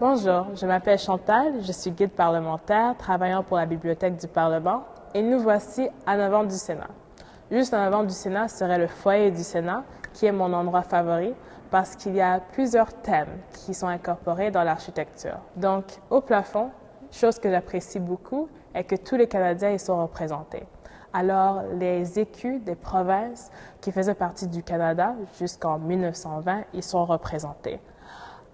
Bonjour, je m'appelle Chantal, je suis guide parlementaire travaillant pour la Bibliothèque du Parlement et nous voici en avant du Sénat. Juste en avant du Sénat serait le foyer du Sénat, qui est mon endroit favori parce qu'il y a plusieurs thèmes qui sont incorporés dans l'architecture. Donc, au plafond, chose que j'apprécie beaucoup est que tous les Canadiens y sont représentés. Alors, les écus des provinces qui faisaient partie du Canada jusqu'en 1920 y sont représentés.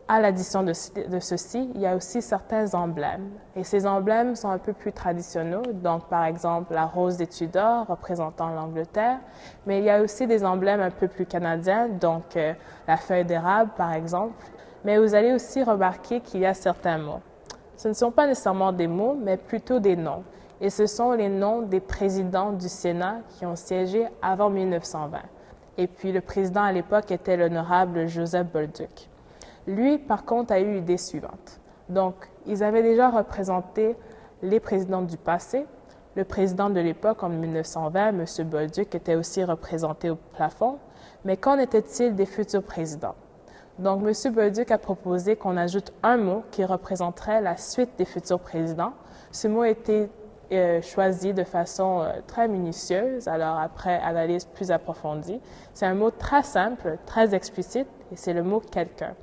À l'addition de ceci, il y a aussi certains emblèmes. Et ces emblèmes sont un peu plus traditionnels. Donc, par exemple, la rose des Tudors représentant l'Angleterre. Mais il y a aussi des emblèmes un peu plus canadiens, donc la feuille d'érable, par exemple. Mais vous allez aussi remarquer qu'il y a certains mots. Ce ne sont pas nécessairement des mots, mais plutôt des noms. Et ce sont les noms des présidents du Sénat qui ont siégé avant 1920. Et puis, le président à l'époque était l'honorable Joseph Bolduc. Lui, par contre, a eu l'idée suivante. Donc, ils avaient déjà représenté les présidents du passé. Le président de l'époque, en 1920, M. Bolduc, était aussi représenté au plafond. Mais qu'en était-il des futurs présidents? Donc, M. Bolduc a proposé qu'on ajoute un mot qui représenterait la suite des futurs présidents. Ce mot a été choisi de façon très minutieuse, alors après analyse plus approfondie. C'est un mot très simple, très explicite, et c'est le mot « quelqu'un ».